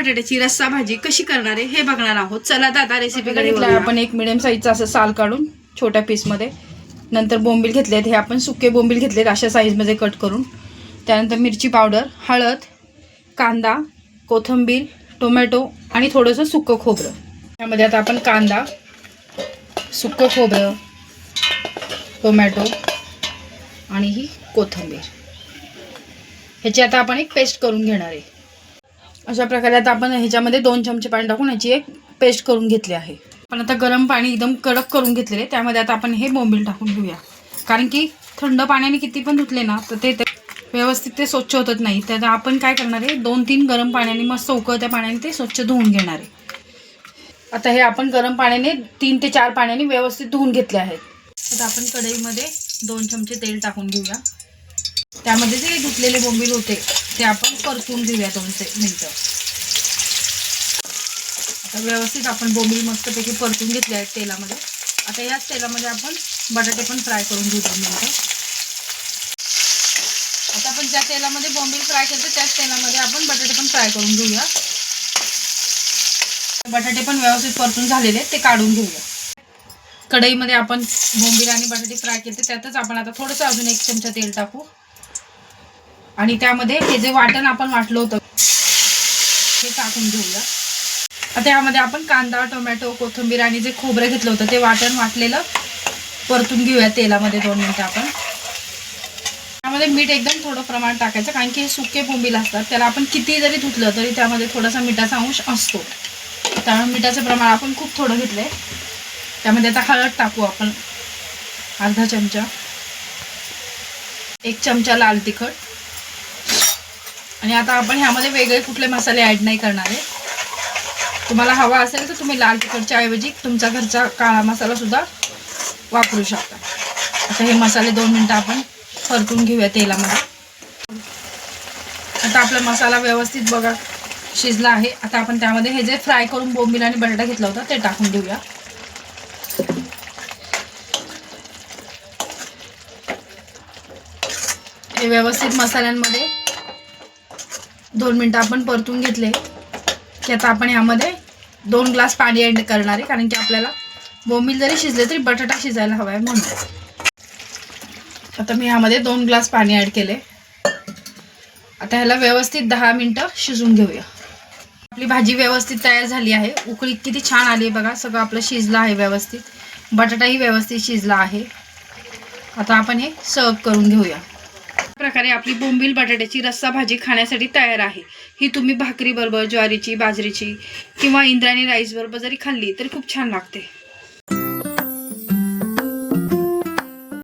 बटाट्याची रस्सा भाजी कशी करणार आहे हे बघणार आहोत. चला दादा रेसिपीकडे वळूया. आपण एक मिडियम साईजचा असं साल काढून छोट्या पीसमध्ये, नंतर बोंबील घेतलेत. हे आपण सुके बोंबील घेतलेत अशा साईजमध्ये कट करून. त्यानंतर मिरची पावडर, हळद, कांदा, कोथिंबीर, टोमॅटो आणि थोडंसं सुकं खोबरं. त्यामध्ये आता आपण कांदा, सुकं खोबरं, टोमॅटो आणि ही कोथिंबीर ह्याची आता आपण एक पेस्ट करून घेणार आहे. अशा प्रकारे आता आपण ह्याच्यामध्ये 2 चमचे पाणी टाकून ह्याची एक पेस्ट करून घेतली आहे. पण आता गरम पाणी एकदम कडक करून घेतलेले. त्यामध्ये आता आपण हे बोंबील टाकून घेऊया. कारण की थंड पाण्याने किती पण धुतले ना तर ते व्यवस्थित ते स्वच्छ होत नाही. तर आपण काय करणार आहे, 2-3 गरम पाण्याने मस्त उकळत्या पाण्याने ते स्वच्छ धुवून घेणार आहे. आता हे आपण गरम पाण्याने 3 ते 4 पाण्याने व्यवस्थित धुवून घेतले आहेत. आता आपण कढईमध्ये 2 चमचे तेल टाकून घेऊया. त्यामध्ये जे धुतलेले बोंबील होते ते आपण परतून घेऊया 2 मिनिटं. आता व्यवस्थित आपण बोंबील मस्तपैकी परतून घेतले आहेत तेलामध्ये. आता याच तेलामध्ये आपण बटाटे पण फ्राय करून घेऊ 2 मिनिटं. आता आपण ज्या तेलामध्ये बोंबील फ्राय केले त्याच तेलामध्ये आपण बटाटे पण फ्राय करून घेऊया. बटाटे पण व्यवस्थित परतून झालेले ते काढून घेऊया. कढईमध्ये आपण बोंबील आणि बटाटे फ्राय केले त्यातच आपण आता थोडंसं अजून 1 चमचा तेल टाकू आणि त्यामध्ये हे जे वाटण आपण वाटलं होतं ते टाकून घेऊया. आता यामध्ये आपण कांदा, टोमॅटो, कोथिंबीर आणि जे खोबरं घेतलं होतं ते वाटण वाटलेलं परतून घेऊया तेलामध्ये 2 मिनिटं. आपण त्यामध्ये मीठ एकदम थोडं प्रमाण टाकायचं, कारण की हे सुके बोंबील असतात. त्याला आपण किती जरी धुतलं तरी त्यामध्ये थोडासा मिठाचा अंश असतो. त्यामुळे मिठाचं प्रमाण आपण खूप थोडं घेतलं आहे. त्यामध्ये आता हळद टाकू आपण अर्धा चमचा, 1 चमचा लाल तिखट. आणि आता आपण ह्यामध्ये वेगळे कुठले मसाले ॲड नाही करणार आहे. तुम्हाला हवा असेल तर तुम्ही लाल तिखटच्या ऐवजी तुमचा घरचा काळा मसाला सुद्धा वापरू शकता. आता हे मसाले 2 मिनिटं आपण परतून घेऊया तेलामध्ये. आता आपला मसाला व्यवस्थित बघा शिजला आहे. आता आपण त्यामध्ये हे जे फ्राय करून बोंबील आणि बटाटा घेतला होता ते टाकून देऊया. हे व्यवस्थित मसाल्यांमध्ये 2 मिनिटं आपण परतून घेतले की आता आपण यामध्ये 2 ग्लास पाणी ॲड करणार आहे, कारण की आपल्याला बोंबील जरी शिजले तरी बटाटा शिजायला हवा आहे म्हणून. आता मी यामध्ये 2 ग्लास पाणी ॲड केले. आता ह्याला व्यवस्थित 10 मिनिटं शिजून घेऊया. आपली भाजी व्यवस्थित तयार झाली आहे. उकळी किती छान आली आहे बघा. सगळं आपलं शिजलं आहे व्यवस्थित. बटाटाही व्यवस्थित शिजला आहे. आता आपण हे सर्व करून घेऊया. अशा प्रकारे आपली बोंबील बटाट्याची रस्सा भाजी खाण्यासाठी तयार आहे. ही तुम्ही भाकरी बरोबर, ज्वारीची, बाजरीची किंवा इंद्रायणी राईस बरोबर जरी खाल्ली तरी खूप छान लागते.